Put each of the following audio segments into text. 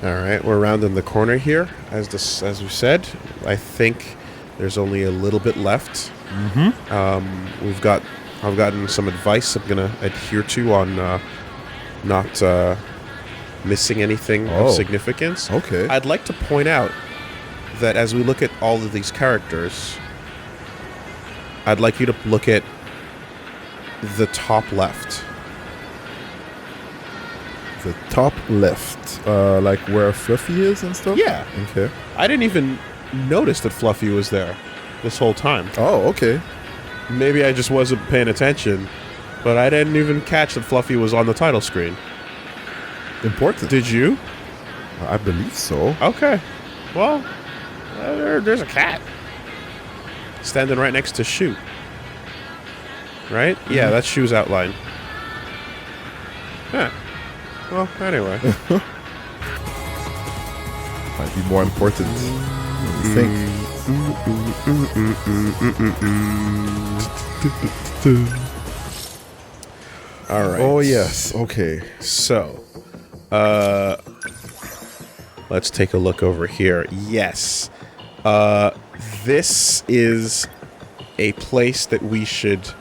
All right, we're rounding the corner here. As we said, I think there's only a little bit left. I've gotten some advice I'm gonna adhere to on not missing anything of significance. Okay. I'd like to point out that as we look at all of these characters, I'd like you to look at the top left. The top left, like where Fluffy is and stuff? Yeah. Okay. I didn't even notice that Fluffy was there this whole time. Oh, okay. Maybe I just wasn't paying attention, but I didn't even catch that Fluffy was on the title screen. Important. Did you? I believe so. Okay. Well, there's a cat standing right next to Shu. Right? Yeah, that's Shu's outline. Huh. Well, anyway. Might be more important than you think. All right. Oh, yes. Okay. So, let's take a look over here. Yes. This is a place that we should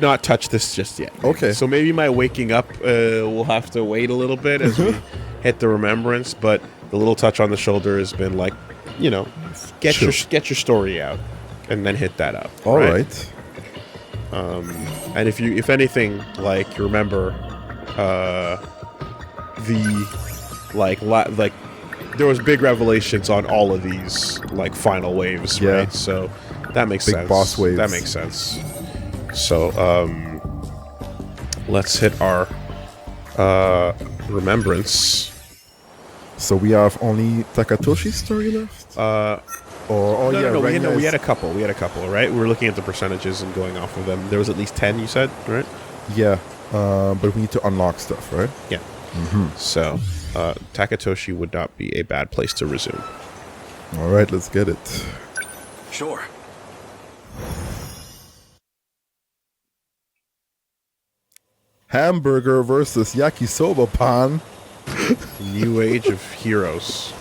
not touch this just yet. Okay. So maybe my waking up will have to wait a little bit as we hit the Remembrance, but the little touch on the shoulder has been like, you know, get your story out and then hit that up. All right. And if anything, like, you remember there was big revelations on all of these like final waves, Yeah. right? So that makes sense. Big boss waves. That makes sense. So let's hit our Remembrance. So we have only Takatoshi's story left? No, we had a couple. Right? We were looking at the percentages and going off of them. There was at least 10, you said, right? Yeah, but we need to unlock stuff, right? Yeah. So Takatoshi would not be a bad place to resume. All right, let's get it. Sure. Hamburger versus yakisoba pan. New age of heroes.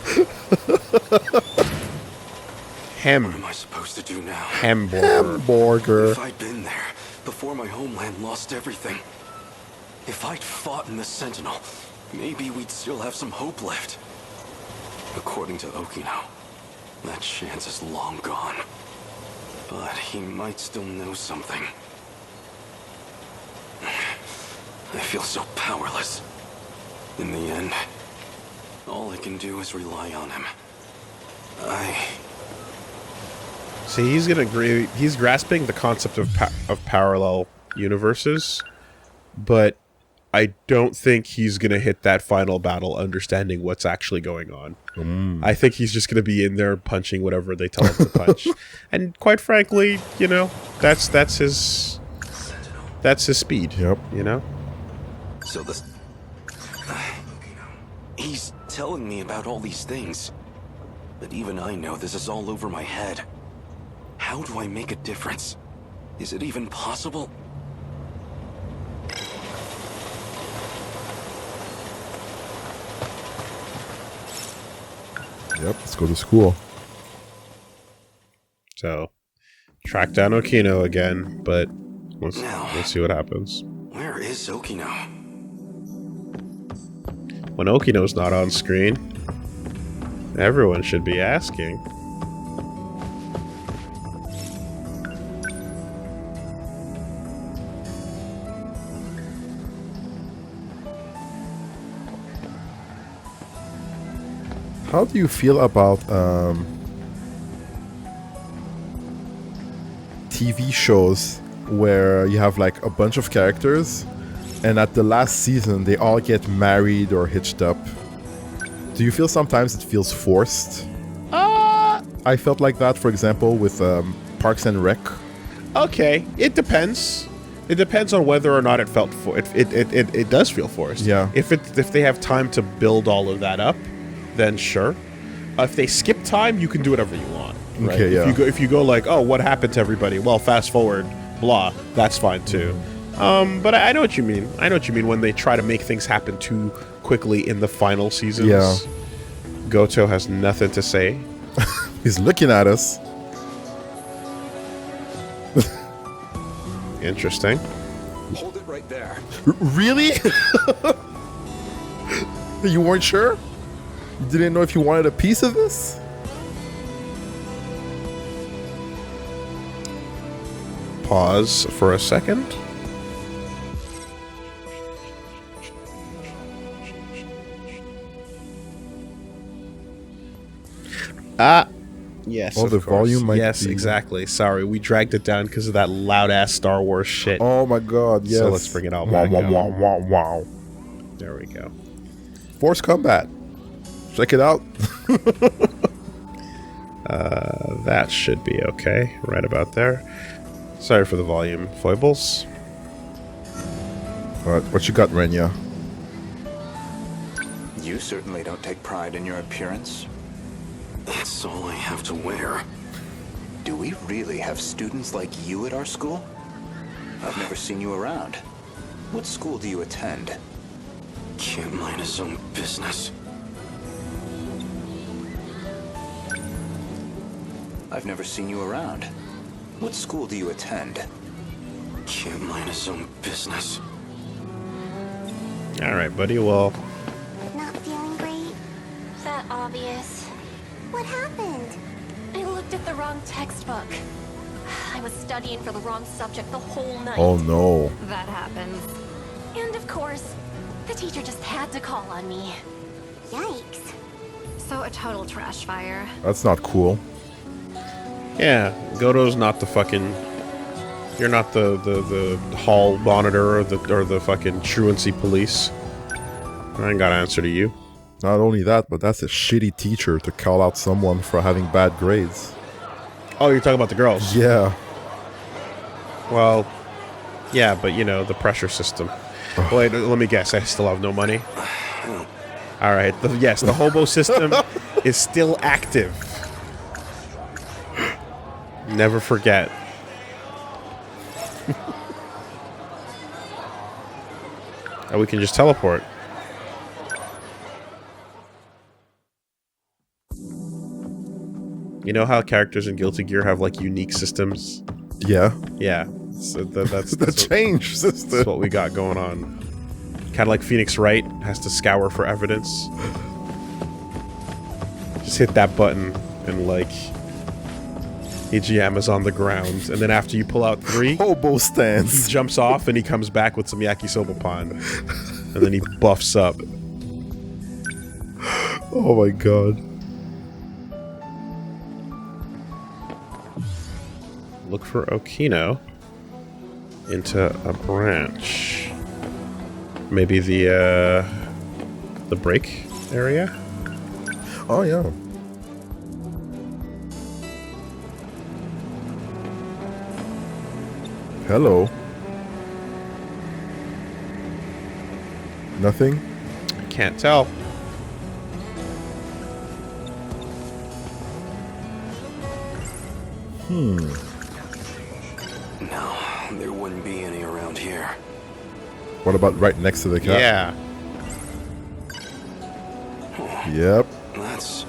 What am I supposed to do now? Hamburger. Hamburger. If I'd been there before my homeland lost everything, if I'd fought in the Sentinel, maybe we'd still have some hope left. According to Okino, that chance is long gone. But he might still know something. I feel so powerless. In the end, all I can do is rely on him. See, he's gonna agree. He's grasping the concept of parallel universes, but I don't think he's gonna hit that final battle understanding what's actually going on. I think he's just gonna be in there punching whatever they tell him to punch, and quite frankly, you know, that's his speed. Yep. You know. So this... He's telling me about all these things. But even I know this is all over my head. How do I make a difference? Is it even possible? Yep, let's go to school. So, track down Okino again, but let's see what happens. Where is Okino? When Okino's not on screen, everyone should be asking. How do you feel about TV shows where you have like a bunch of characters and at the last season they all get married or hitched up? Do you feel sometimes it feels forced? I felt like that, for example, with Parks and Rec. Okay, it depends. It depends on whether or not it felt it does feel forced. Yeah. If they have time to build all of that up, then sure. If they skip time, you can do whatever you want. Right? Okay, yeah. If you go like, oh, what happened to everybody? Well, fast forward, blah. That's fine too. But I know what you mean. I know what you mean when they try to make things happen too quickly in the final seasons. Yeah. Goto has nothing to say. He's looking at us. Interesting. Hold it right there. Really? You weren't sure? You didn't know if you wanted a piece of this? Pause for a second. Yes. Oh, of the course. volume might Yes, be- exactly. Sorry, we dragged it down because of that loud ass Star Wars shit. Oh my god, yes. So let's bring it all wow, back wow, up. wow, wow, wow. There we go. Force Combat. Check it out. That should be okay. Right about there. Sorry for the volume foibles. Alright, what you got, Renya? You certainly don't take pride in your appearance. That's all I have to wear. Do we really have students like you at our school? I've never seen you around. What school do you attend? Can't mind his own business. I've never seen you around. What school do you attend? Can't mind his own business. Alright, buddy. Well, Not feeling great? That obvious. What happened? I looked at the wrong textbook. I was studying for the wrong subject the whole night. Oh no. That happens. And of course, the teacher just had to call on me. Yikes. So a total trash fire. That's not cool. yeah. Goto's not the fucking... You're not the hall monitor or the fucking truancy police. I ain't got an answer to you. Not only that, but that's a shitty teacher to call out someone for having bad grades. Oh, you're talking about the girls? Yeah. Well, yeah, but you know, the pressure system. Wait, let me guess. I still have no money? Alright, yes, the hobo system is still active. Never forget. And we can just teleport. You know how characters in Guilty Gear have like unique systems? Yeah. Yeah. So that's The that's what- change system. That's what we got going on. Kind of like Phoenix Wright has to scour for evidence. Just hit that button and like Hijiyama's on the ground, and then after you pull out 3, Hobo he stance. jumps off and he comes back with some yakisoba pan, and then he buffs up. Oh my god. Look for Okino into a branch. Maybe the break area. Oh yeah. Hello. Nothing? I can't tell. No, there wouldn't be any around here. What about right next to the cat? Yeah. Yep. That's...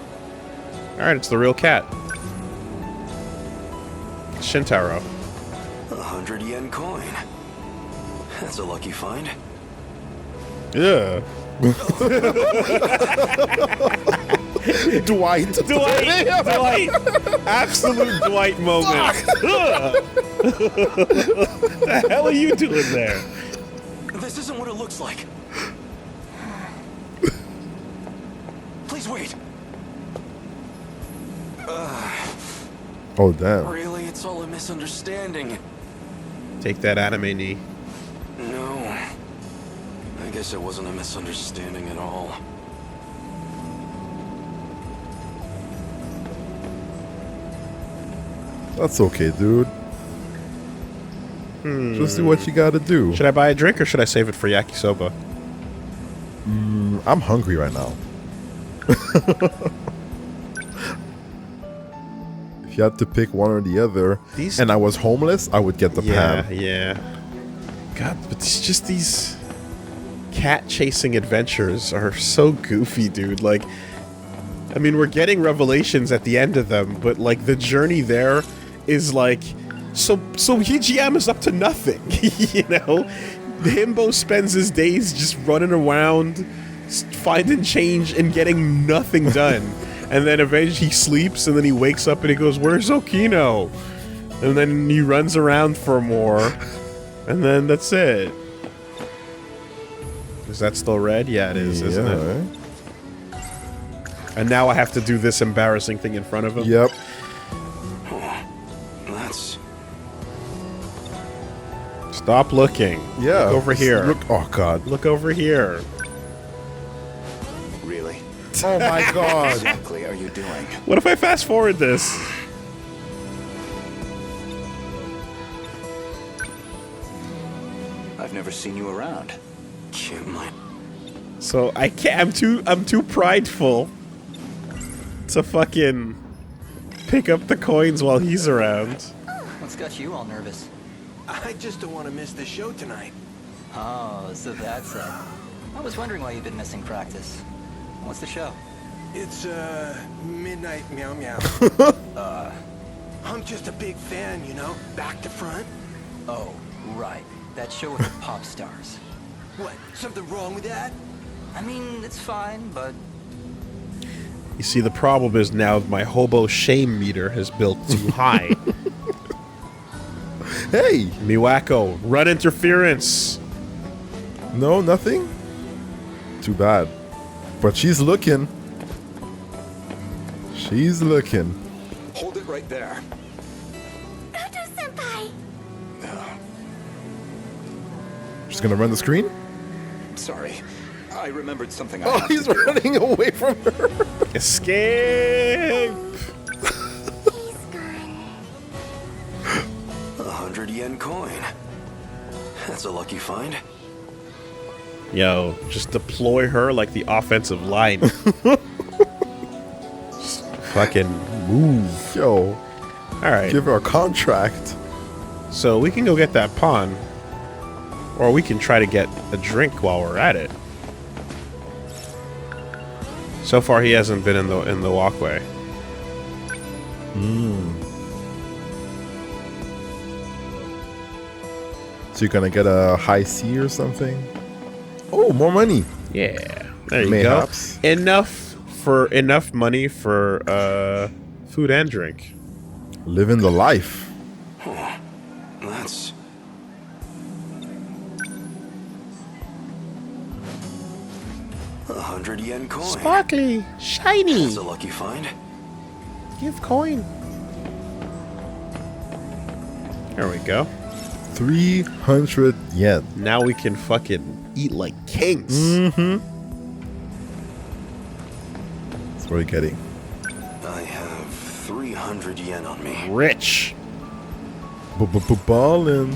Alright, it's the real cat. Shintaro. 100 yen coin. That's a lucky find. Yeah. Dwight. Dwight! Absolute Dwight moment. The hell are you doing there? This isn't what it looks like. Please wait. Oh damn. Really, it's all a misunderstanding. Take that anime knee. No. I guess it wasn't a misunderstanding at all. That's okay, dude. Just do what you gotta do. Should I buy a drink or should I save it for yakisoba? I'm hungry right now. If you had to pick one or the other, These- and I was homeless, I would get the Yeah, pan. yeah. God, but it's just these cat chasing adventures are so goofy, dude. Like, I mean, we're getting revelations at the end of them, but like the journey there is like, so Hijiyama's up to nothing, you know? Himbo spends his days just running around, finding change and getting nothing done. And then eventually he sleeps, and then he wakes up and he goes, "Where's Okino?" And then he runs around for more, and then that's it. Is that still red? Yeah, it is, isn't it? And now I have to do this embarrassing thing in front of him? Yep. That's... Stop looking. Yeah. Look over here. Look, oh god. Look over here. Really? Oh my What god. exactly are you doing? What if I fast forward this? I've never seen you around. Can't mind. So I can't. I'm too prideful to fucking pick up the coins while he's around. What's got you all nervous? I just don't want to miss the show tonight. Oh, so that's it. I was wondering why you've been missing practice. What's the show? It's, midnight meow meow. I'm just a big fan, you know, back to front. Oh, right. That show with the pop stars. What, something wrong with that? I mean, it's fine, but You see, the problem is now my hobo shame meter has built too high. Hey! Miwako, run interference. No, nothing? Too bad. But she's looking. She's looking. Hold it right there. Udo-senpai! She's gonna run the screen? Sorry. I remembered something I Oh, have to he's do. running away from her. Escape! He's gone. 100 yen coin. That's a lucky find. Yo, just deploy her like the offensive line. Just fucking move. Yo, Alright, give her a contract. so we can go get that pawn. Or we can try to get a drink while we're at it. So far he hasn't been in the walkway. So you're gonna get a high C or something? Oh, more money. Yeah. There you Mayhaps. go. Enough money for food and drink. Living the life. That's... a 100 yen coin. Sparkly, shiny. That's a lucky find. Give coin. There we go. 300 yen. Now we can fucking eat like kings. That's what you're getting. I have 300 yen on me. Rich. Ballin'.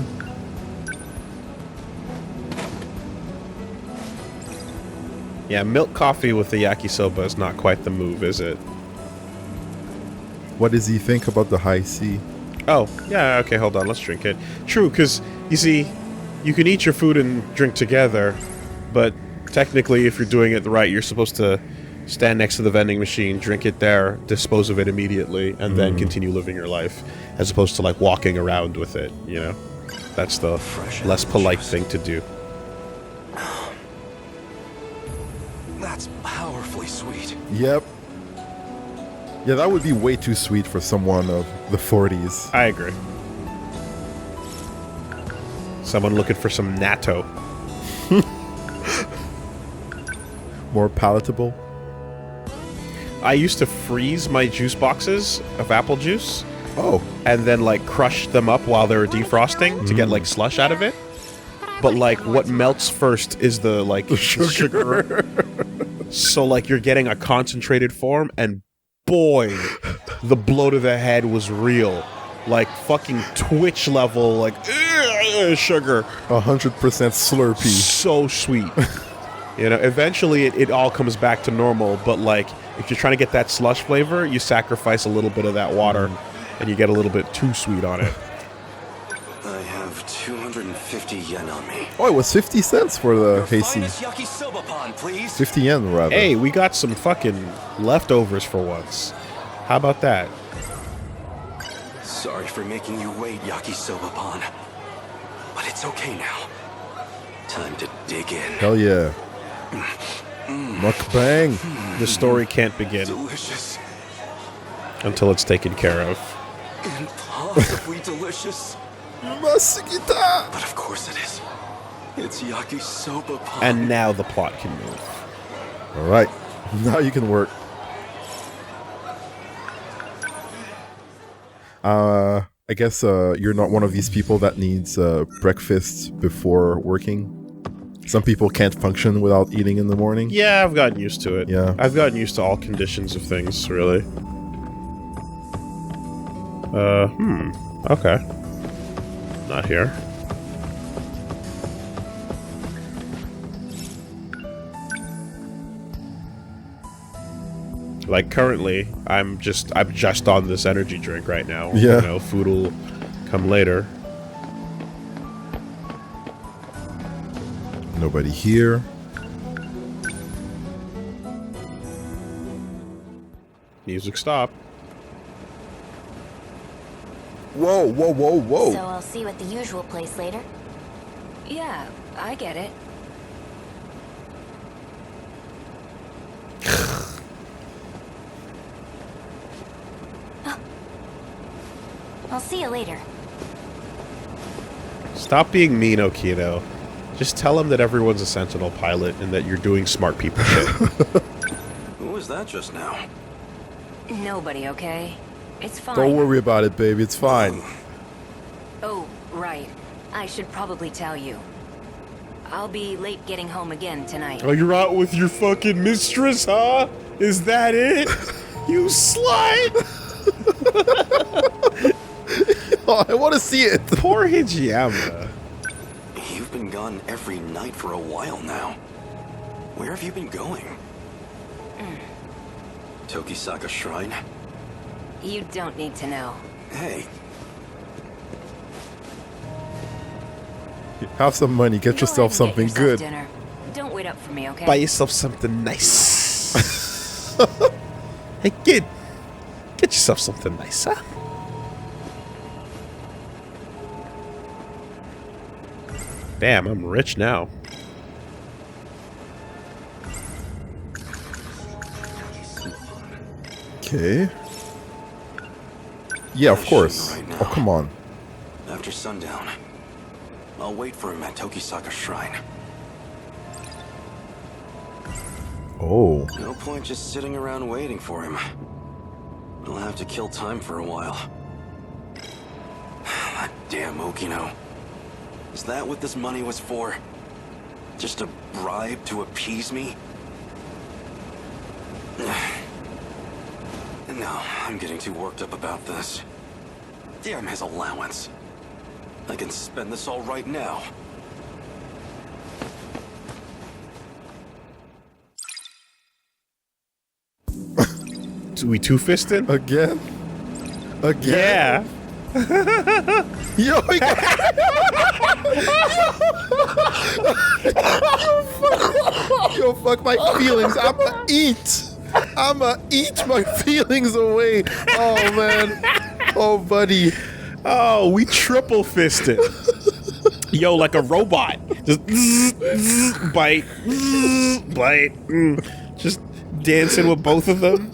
Yeah, milk coffee with the yakisoba is not quite the move, is it? What does he think about the high C? Oh, yeah, okay, hold on, let's drink it. True, because, you see, you can eat your food and drink together, but technically, if you're doing it right, you're supposed to stand next to the vending machine, drink it there, dispose of it immediately, and then continue living your life, as opposed to, like, walking around with it, you know? That's the less polite thing to do. That's powerfully sweet. Yep. Yeah, that would be way too sweet for someone of the 40s. I agree. Someone looking for some natto. More palatable. I used to freeze my juice boxes of apple juice Oh, and then like crush them up while they were defrosting to get like slush out of it. But like what melts first is the like sugar. So like you're getting a concentrated form, and boy, the blow to the head was real. Like fucking Twitch level, like sugar. 100% Slurpee. So sweet. You know, eventually it all comes back to normal, but like if you're trying to get that slush flavor, you sacrifice a little bit of that water and you get a little bit too sweet on it. I have have 250 yen on me. Oh, it was 50 cents for the Your Hasty. finest yakisoba pan, please. 50 yen, rather. Hey, we got some fucking leftovers for once. How about that? Sorry for making you wait, yakisoba pan. But it's okay now. Time to dig in. Hell yeah. Mukbang. The story can't begin Delicious. until it's taken care of. Impossibly delicious. Masigita. But of course it is. It's yakisoba pan. And now the plot can move. All right. Now you can work. I guess you're not one of these people that needs breakfast before working. Some people can't function without eating in the morning. Yeah, I've gotten used to it. Yeah. I've gotten used to all conditions of things, really. Okay. Not here. Like currently, I'm just on this energy drink right now. Yeah. You know, food will come later. Nobody here. Music stop. Whoa, whoa, whoa, whoa. So I'll see you at the usual place later. Yeah, I get it. I'll see you later. Stop being mean, Okino. Just tell him that everyone's a Sentinel pilot and that you're doing smart people shit. Who was that just now? Nobody, okay? It's fine. Don't worry about it, baby. It's fine. Oh, right. I should probably tell you. I'll be late getting home again tonight. Oh, you're out with your fucking mistress, huh? Is that it? You slut! Oh, I want to see it. Poor Hijiyama. You've been gone every night for a while now. Where have you been going? Tokisaka Shrine? You don't need to know. Hey, Have some money. Get Go yourself ahead and something get yourself good. Dinner. Don't wait up for me, okay? Buy yourself something nice. Hey, kid. Get yourself something nice, huh? Damn, I'm rich now. Okay. Yeah, of course. Right now. Oh, come on. after sundown. I'll wait for him at Tokisaka Shrine. Oh. No point just sitting around waiting for him. I'll have to kill time for a while. That damn Okino. Is that what this money was for? Just a bribe to appease me? No, I'm getting too worked up about this. Damn his allowance. I can spend this all right now. We two-fisted? Again? Again? Yeah. Yo, he got... Yo, fuck my feelings. I'ma eat my feelings away. Oh, man. Oh, buddy. Oh, we triple-fisted. Yo, like a robot. Just bite, bite. Just dancing with both of them.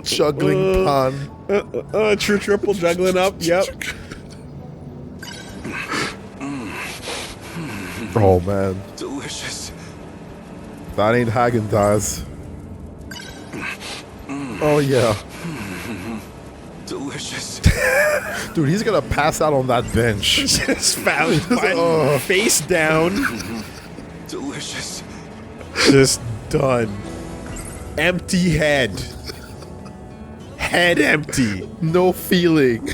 Juggling pan. True triple juggling up. Yep. Oh, man. Delicious. That ain't Haagen-Dazs. Oh, yeah. Delicious. Dude, he's gonna pass out on that bench. Just found face down. Delicious. Just done. Empty head. Head empty. No feeling.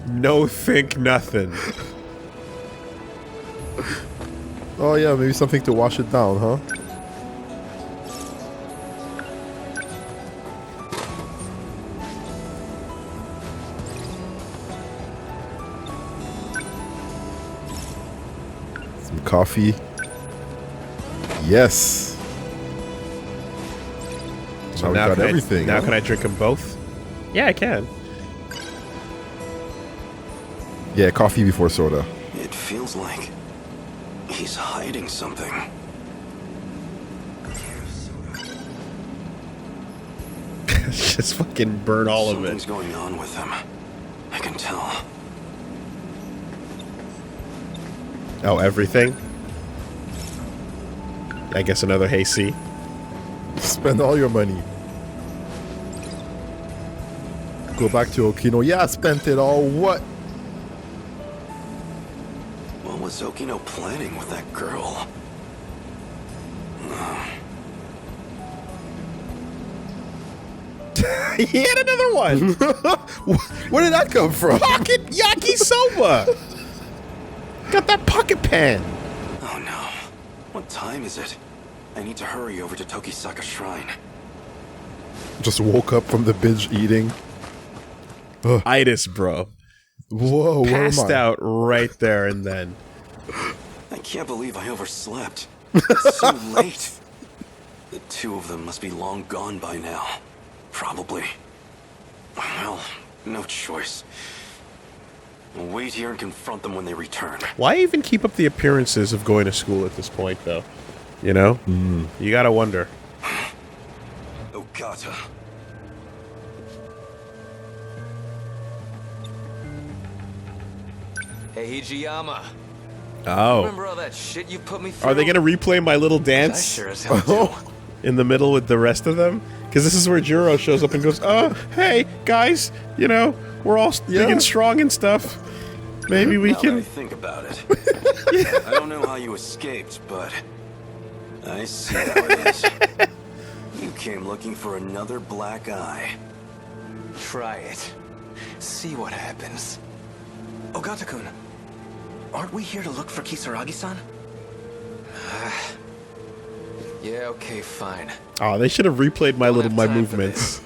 No think nothing. Oh, yeah, maybe something to wash it down, huh? coffee. Yes. So now we now got can everything. now huh? can I drink them both? Yeah, I can. Yeah, coffee before soda. It feels like he's hiding something. Just fucking burn all of Something's it. going on with him. I can tell. Oh, everything? I guess another Hasty. Spend all your money. Go back to Okino. Yeah, I spent it all. What? What was Okino planning with that girl? He had another one! Where did that come from? Pocket yakisoba! Got that pocket pen! Oh no. What time is it? I need to hurry over to Tokisaka Shrine. Just woke up from the binge eating. Itis, bro. Whoa, where am Passed I? out right there and then. I can't believe I overslept. It's so late. The two of them must be long gone by now. Probably. Well, no choice. I'll wait here and confront them when they return. Why even keep up the appearances of going to school at this point, though? You know? You gotta wonder. Okata. Hey, Hijiyama. Oh. Remember all that shit you put me through? Are they gonna replay my little I dance sure as hell do. in the middle with the rest of them? Because this is where Jiro shows up and goes, "Oh, hey, guys, you know, we're all big and strong and stuff. Maybe we Now that I can..." think about it. I don't know how you escaped, but I see how it is. You came looking for another black eye. Try it. See what happens. Ogata-kun, aren't we here to look for Kisaragi-san? Yeah, okay, fine. Oh, they should have replayed my Don't have time for movements.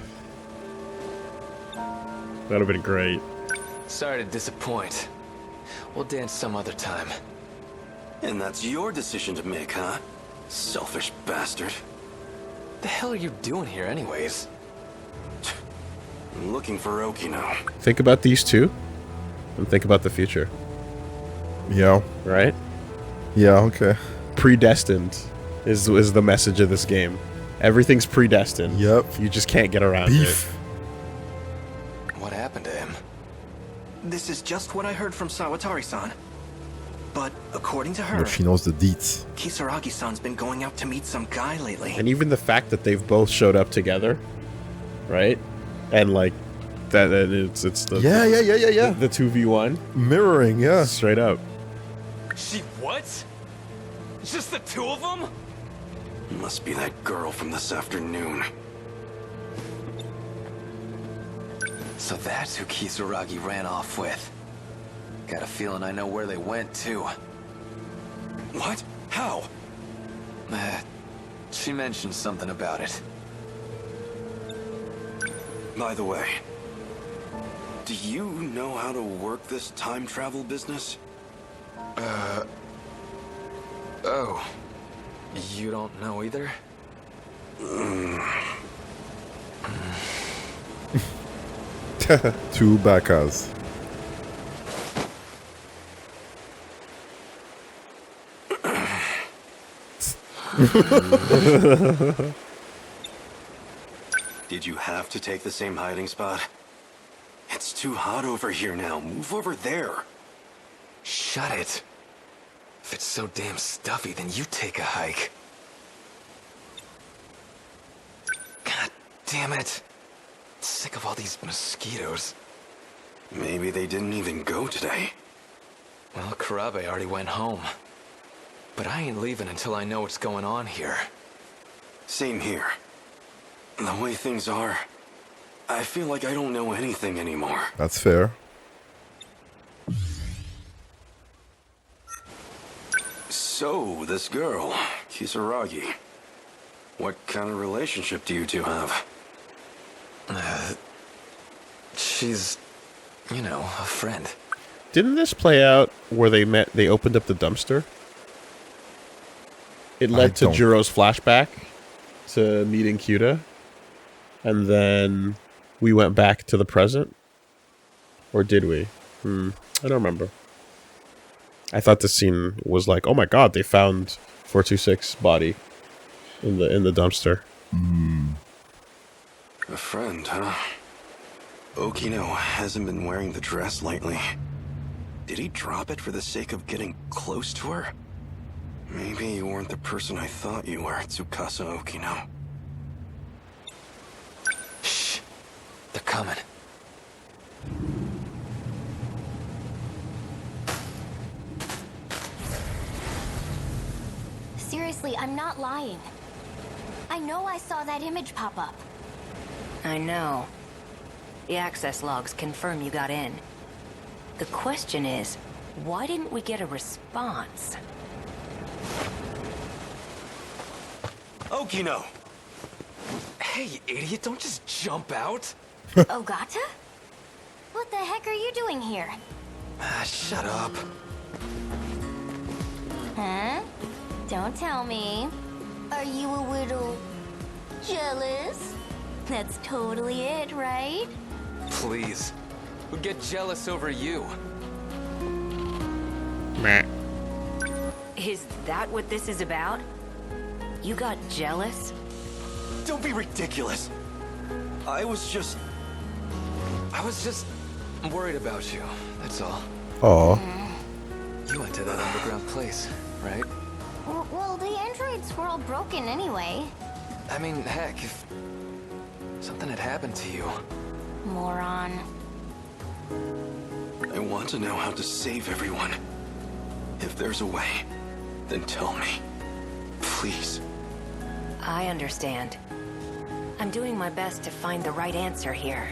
That'd have been great. Sorry to disappoint. We'll dance some other time. And that's your decision to make, huh? Selfish bastard. The hell are you doing here anyways? I'm looking for Okino. Think about these two, and think about the future, Yeah. right? Yeah, okay. Predestined is the message of this game. Everything's predestined. Yep. You just can't get around Beef. What happened to him? This is just what I heard from Sawatari-san. But according to You her, know, she knows the deets. Kisaragi-san's been going out to meet some guy lately. it. And even the fact that they've both showed up together, right? And like that it's the Yeah. the 2v1 Mirroring, yeah. straight up. She what? Just the two of them? Must be that girl from this afternoon. So that's who Kisaragi ran off with. Got a feeling I know where they went, too. What? How? She mentioned something about it. By the way, do you know how to work this time travel business? Oh. You don't know either? Two backas. Did you have to take the same hiding spot? It's too hot over here now. Move over there. Shut it. If it's so damn stuffy, then you take a hike. God damn it. Sick of all these mosquitoes. Maybe they didn't even go today. Well, Karabe already went home. But I ain't leaving until I know what's going on here. Same here. The way things are, I feel like I don't know anything anymore. That's fair. So, this girl, Kisaragi. What kind of relationship do you two have? She's, you know, a friend. Didn't this play out where they met? They opened up the dumpster. It led to don't- Juro's flashback to meeting Kyuta, and then we went back to the present. Or did we? I don't remember. I thought the scene was like, oh my god, they found 426 body in the dumpster. A friend, huh? Okino hasn't been wearing the dress lately. Did he drop it for the sake of getting close to her? Maybe you weren't the person I thought you were, Tsukasa Okino. Shh. They're coming. Seriously, I'm not lying. I know I saw that image pop up. I know. The access logs confirm you got in. The question is, why didn't we get a response? Okino! Hey, idiot, don't just jump out! Ogata? What the heck are you doing here? Shut up. Huh? Don't tell me. Are you a little jealous? That's totally it, right? Please. Who'd get jealous over you? Meh. Is that what this is about? You got jealous? Don't be ridiculous. I was just worried about you, that's all. Oh, You went to that underground place, right? Well, the androids were all broken anyway. I mean, heck, if something had happened to you. Moron. I want to know how to save everyone. If there's a way, then tell me. Please. I understand. I'm doing my best to find the right answer here.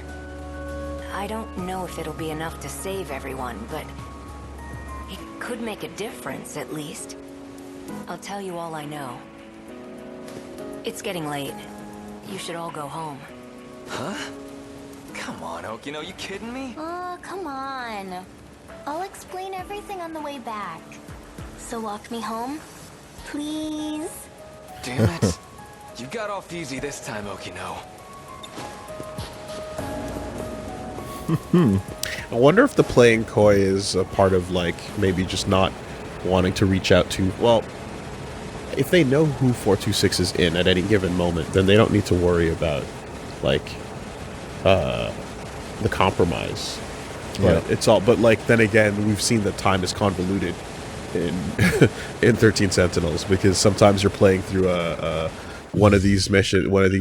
I don't know if it'll be enough to save everyone, but it could make a difference, at least. I'll tell you all I know. It's getting late. You should all go home. Huh? Come on, Okino, you kidding me? Oh, come on. I'll explain everything on the way back. So walk me home, please. Damn it. You got off easy this time, Okino. I wonder if the playing coy is a part of, like, maybe just not wanting to reach out to... Well, if they know who 426 is in at any given moment, then they don't need to worry about, like, the compromise. But it's all... But, like, then again, we've seen that time is convoluted in in 13 Sentinels, because sometimes you're playing through one of these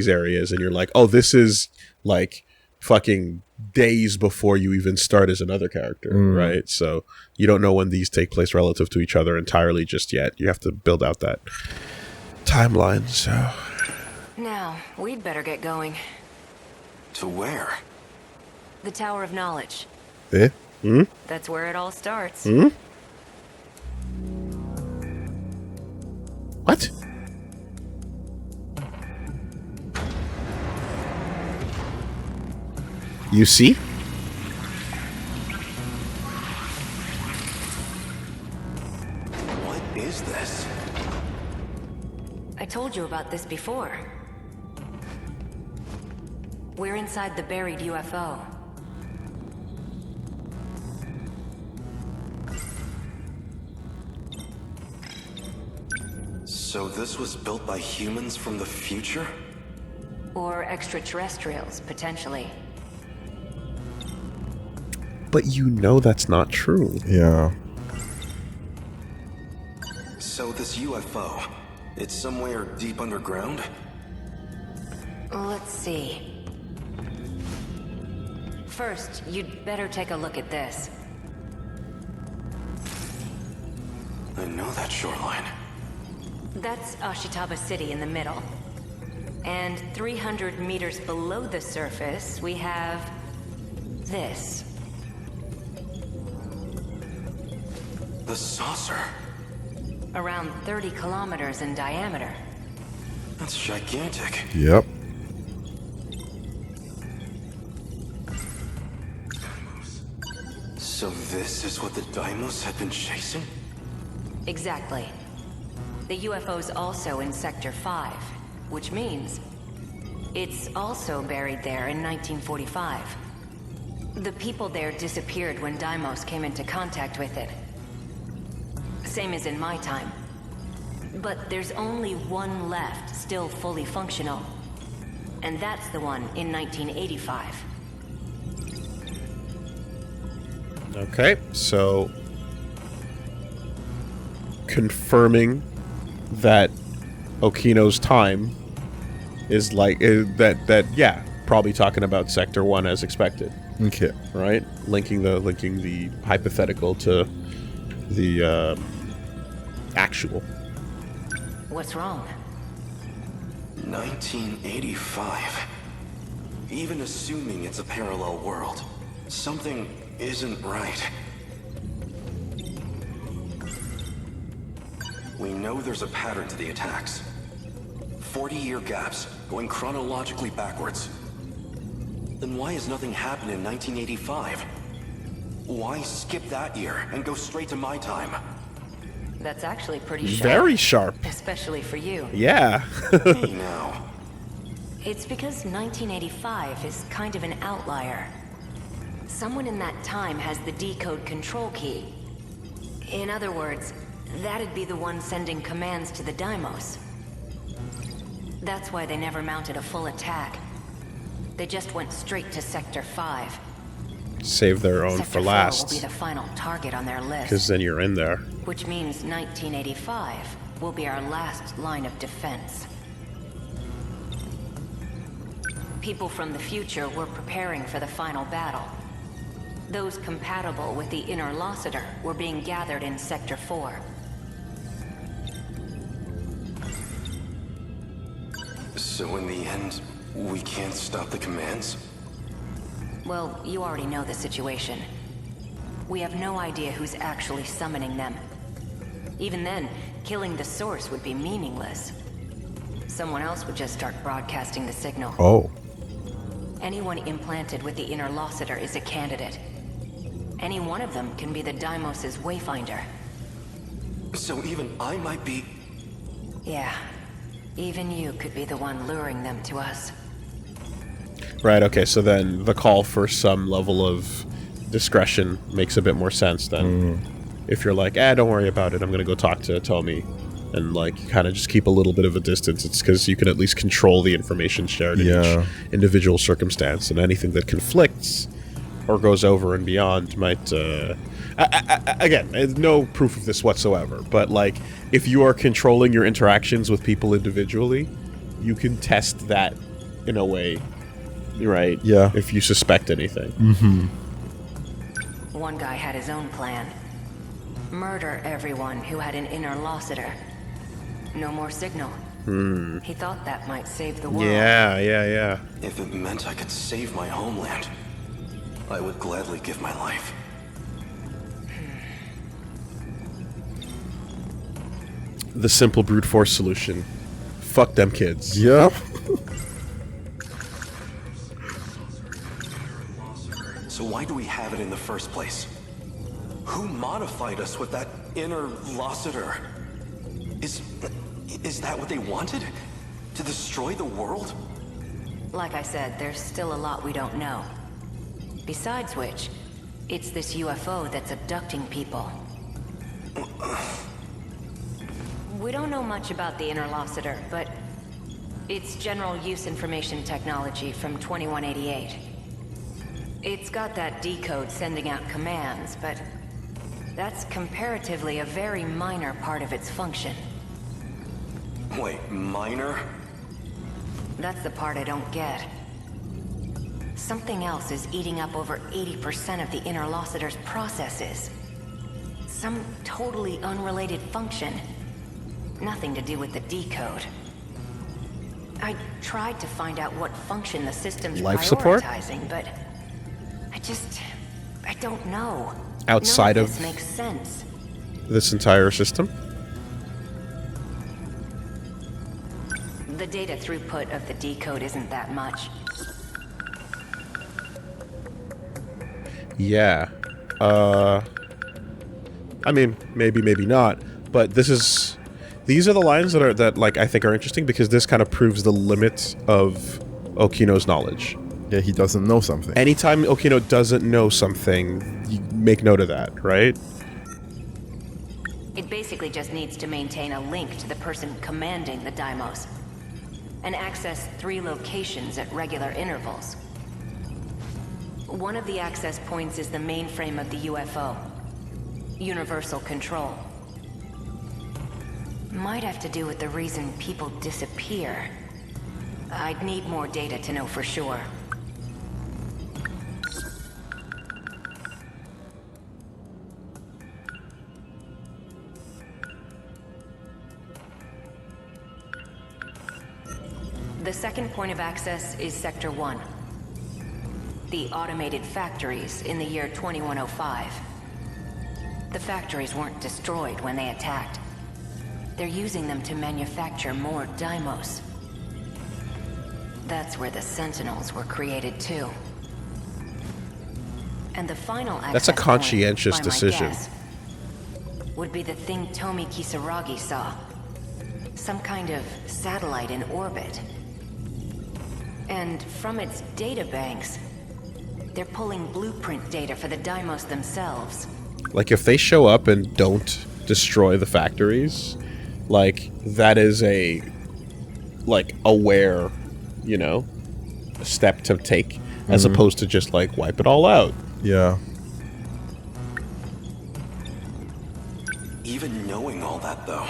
areas, and you're like, oh, this is, like, fucking days before you even start as another character, right? So you don't know when these take place relative to each other entirely just yet. You have to build out that timeline, so... Now, we'd better get going. To where? The Tower of Knowledge. Eh? That's where it all starts. What? You see? What is this? I told you about this before. We're inside the buried UFO. So this was built by humans from the future? Or extraterrestrials, potentially. But you know that's not true. yeah. So this UFO, it's somewhere deep underground? Let's see. First, you'd better take a look at this. I know that shoreline. That's Ashitaba City in the middle. And 300 meters below the surface, we have this. The saucer. Around 30 kilometers in diameter. That's gigantic. Yep. So this is what the Daimos had been chasing? Exactly. The UFO's also in Sector 5, which means it's also buried there in 1945. The people there disappeared when Deimos came into contact with it. Same as in my time. But there's only one left, still fully functional. And that's the one in 1985. Okay, so confirming that Okino's time is like that yeah, probably talking about Sector 1 as expected. Okay. Right? Linking the hypothetical to the actual. What's wrong? 1985. Even assuming it's a parallel world, something isn't right. We know there's a pattern to the attacks. 40-year gaps, going chronologically backwards. Then why has nothing happened in 1985? Why skip that year and go straight to my time? That's actually pretty sharp. Very sharp. Especially for you. Yeah. Hey now. It's because 1985 is kind of an outlier. Someone in that time has the decode control key. In other words, that'd be the one sending commands to the Deimos. That's why they never mounted a full attack. They just went straight to Sector 5. Save their own Sector for 4 last. will be the final target on their list. Because then you're in there. Which means 1985 will be our last line of defense. People from the future were preparing for the final battle. Those compatible with the inner Lossiter were being gathered in Sector 4. So in the end, we can't stop the commands? Well, you already know the situation. We have no idea who's actually summoning them. Even then, killing the source would be meaningless. Someone else would just start broadcasting the signal. Oh. Anyone implanted with the inner Lossiter is a candidate. Any one of them can be the Deimos' wayfinder. So even I might be... Yeah. Even you could be the one luring them to us. Right, okay, so then the call for some level of discretion makes a bit more sense then. If you're like, don't worry about it, I'm gonna go talk to Tommy, and like kind of just keep a little bit of a distance, it's because you can at least control the information shared in each individual circumstance, and anything that conflicts or goes over and beyond might, again, no proof of this whatsoever, but like, if you are controlling your interactions with people individually, you can test that in a way, right? Yeah. If you suspect anything. One guy had his own plan. Murder everyone who had an inner Lossiter. No more signal. He thought that might save the world. Yeah. If it meant I could save my homeland, I would gladly give my life. The simple brute force solution. Fuck them kids. Yeah. So why do we have it in the first place? Who modified us with that inner Lossiter? Is that what they wanted? To destroy the world? Like I said, there's still a lot we don't know. Besides which, it's this UFO that's abducting people. We don't know much about the inner Lossiter, but it's general use information technology from 2188. It's got that decode sending out commands, but that's comparatively a very minor part of its function. Wait, minor? That's the part I don't get. Something else is eating up over 80% of the inner Lossiter's processes. Some totally unrelated function. Nothing to do with the decode. I tried to find out what function the system's Life support? prioritizing, but I don't know. Outside None of this makes sense. this entire system? The data throughput of the decode isn't that much. Yeah. I mean, maybe not. But this is These are the lines that like I think are interesting because this kind of proves the limit of Okino's knowledge. Yeah, he doesn't know something. Anytime Okino doesn't know something, you make note of that, right? It basically just needs to maintain a link to the person commanding the Daimos, and access 3 locations at regular intervals. One of the access points is the mainframe of the UFO. Universal control. Might have to do with the reason people disappear. I'd need more data to know for sure. The second point of access is Sector 1. The automated factories in the year 2105. The factories weren't destroyed when they attacked. They're using them to manufacture more Daimos. That's where the Sentinels were created too. And the final access That's a conscientious point, by my decision. guess, would be the thing Tomi Kisaragi saw. Some kind of satellite in orbit. And from its databanks, they're pulling blueprint data for the Daimos themselves. Like if they show up and don't destroy the factories, like that is a like aware, you know, step to take as opposed to just like wipe it all out. Yeah. Even knowing all that, though,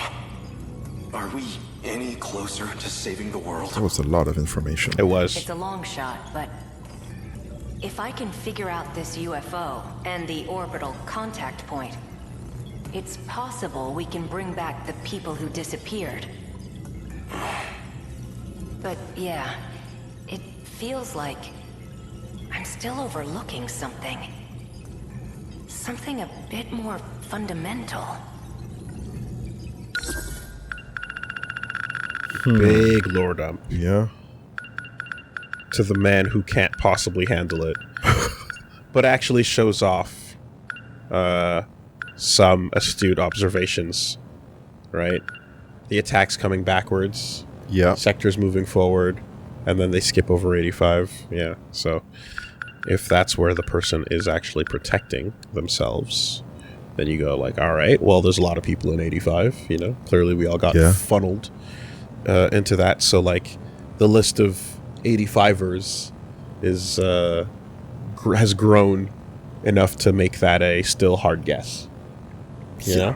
are we any closer to saving the world? That was a lot of information. It was. It's a long shot, but if I can figure out this UFO and the orbital contact point, it's possible we can bring back the people who disappeared. But yeah, it feels like I'm still overlooking something. Something a bit more fundamental. Big lore dump Yeah. to the man who can't possibly handle it, but actually shows off some astute observations, right? The attack's coming backwards, Yeah. sectors moving forward, and then they skip over 85. Yeah, so if that's where the person is actually protecting themselves, then you go like, all right, well, there's a lot of people in 85, you know? Clearly we all got Yeah. funneled into that, so like the list of 85ers is has grown enough to make that a still hard guess. You know?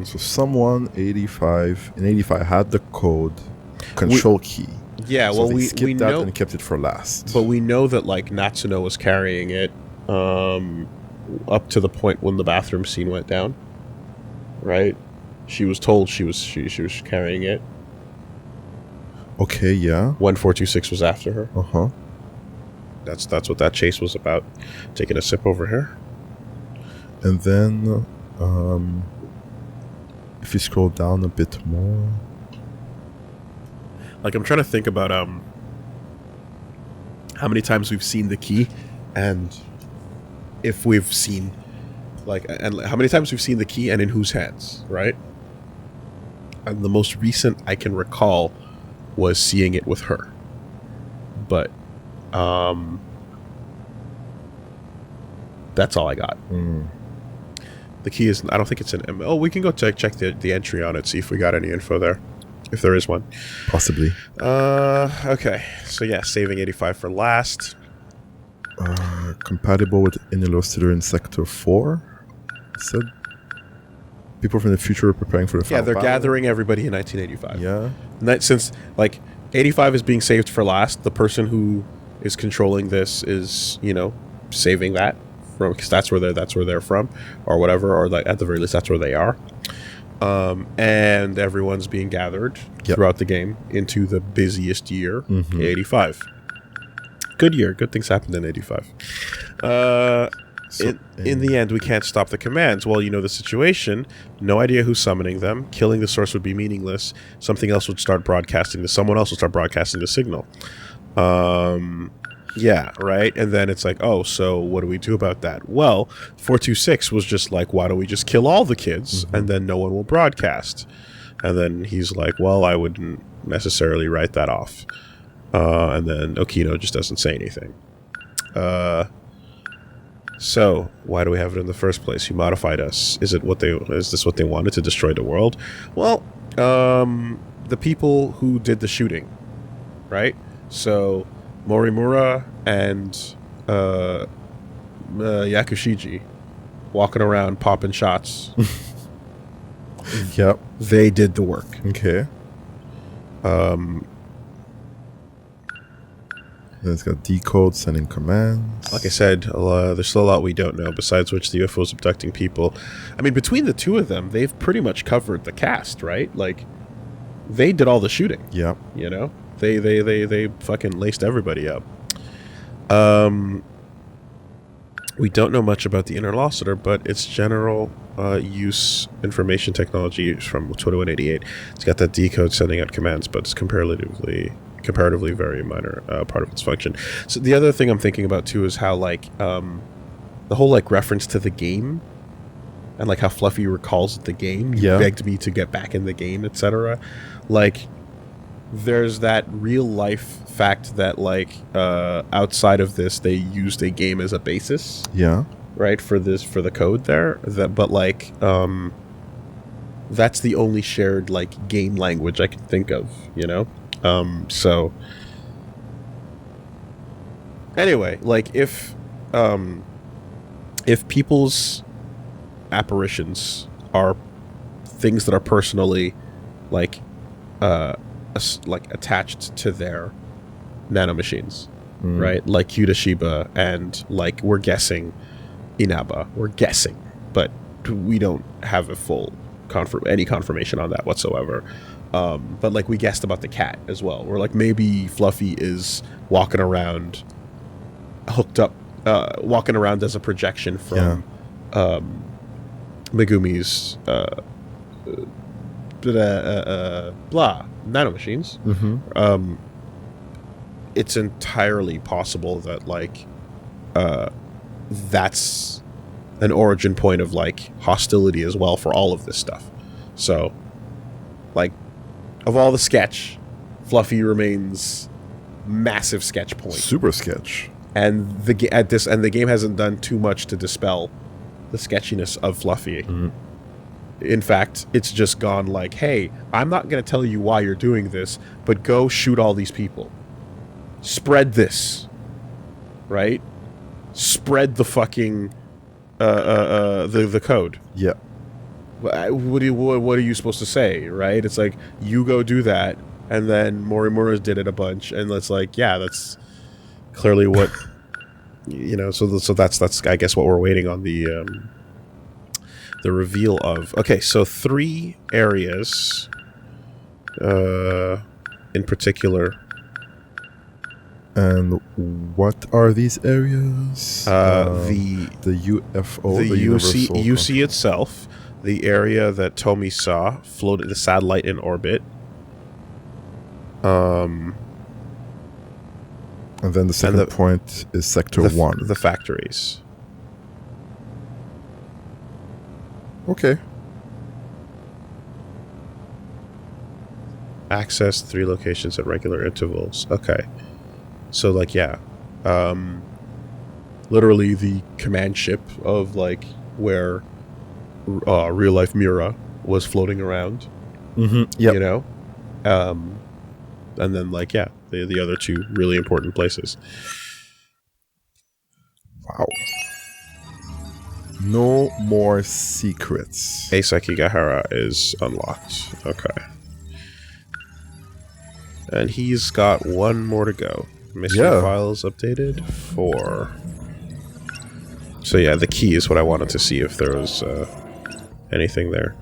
So someone 85 in 85 had the code control key. Yeah, So well, they we skipped that know, and kept it for last. but we know that like Natsuno was carrying it up to the point when the bathroom scene went down, right? She was told she was carrying it. Okay, yeah. 1426 was after her. Uh-huh. That's what that chase was about. Taking a sip over here. And then if you scroll down a bit more. Like I'm trying to think about how many times we've seen the key, and if we've seen and how many times we've seen the key and in whose hands, right? And the most recent I can recall was seeing it with her. But that's all I got. The key is, I don't think it's an M. Oh, we can go check the entry on it, see if we got any info there. If there is one. Possibly. Okay. So yeah, saving 85 for last. Compatible with Inelo in Sector 4. It said people from the future are preparing for the final They're battle. gathering everybody in 1985. Yeah. Since, like, 85 is being saved for last, the person who is controlling this is, you know, saving that from, because that's where they're from, or whatever, or like, at the very least, that's where they are. And everyone's being gathered throughout the game into the busiest year, 85. Good year. Good things happened in 85. In the end, we can't stop the commands. Well, you know the situation. No idea who's summoning them. Killing the source would be meaningless. Something else would start broadcasting. Someone else would start broadcasting the signal. Yeah, right? And then it's like, oh, so what do we do about that? Well, 426 was just like, why don't we just kill all the kids and then no one will broadcast? And then he's like, well, I wouldn't necessarily write that off. And then Okino just doesn't say anything. So, why do we have it in the first place? You modified us. Is this what they wanted, to destroy the world? Well, the people who did the shooting, right? So Morimura and Yakushiji walking around popping shots. Yep. They did the work. Okay. Then it's got decode, sending commands. Like I said, there's still a lot we don't know, besides which the UFO's abducting people. I mean, between the two of them, they've pretty much covered the cast, right? Like, they did all the shooting. Yep. You know? They fucking laced everybody up. We don't know much about the interlocutor, but it's general use information technology from 2188. It's got that decode sending out commands, but it's comparatively very minor part of its function. So the other thing I'm thinking about too is how like the whole like reference to the game and like how Fluffy recalls the game. You begged me to get back in the game, etc. Like there's that real life fact that like outside of this they used a game as a basis. Yeah. Right, for the code there. But like that's the only shared like game language I can think of, you know? So anyway, like if people's apparitions are things that are personally like attached to their nanomachines, right? Like Yudashiba and like we're guessing Inaba. We're guessing, but we don't have a full any confirmation on that whatsoever. But like we guessed about the cat as well. We're like maybe Fluffy is walking around hooked up, walking around as a projection from Megumi's nanomachines. It's entirely possible that like that's an origin point of like hostility as well for all of this stuff. So like of all the sketch, Fluffy remains massive sketch point. Super sketch. And the game hasn't done too much to dispel the sketchiness of Fluffy. In fact, it's just gone like, hey, I'm not going to tell you why you're doing this, but go shoot all these people. Spread this. Right? Spread the fucking the code. Yeah. What are you supposed to say, right? It's like, you go do that, and then Morimura's did it a bunch, and it's like, yeah, that's clearly what, you know, so that's I guess what we're waiting on the reveal of. Okay, so 3 areas in particular. And what are these areas? The UFO, the UC itself, the area that Tomi saw, floated the satellite in orbit. And then the second point is Sector 1. The factories. Okay. Access 3 locations at regular intervals. Okay. So, like, yeah. Literally the command ship of, like, where real-life Mura was floating around. Yep. You know? And then, like, yeah, the other 2 really important places. Wow. No more secrets. Eisaki is unlocked. Okay. And he's got 1 more to go. Mystery files updated 4. So yeah, the key is what I wanted to see if there was anything there.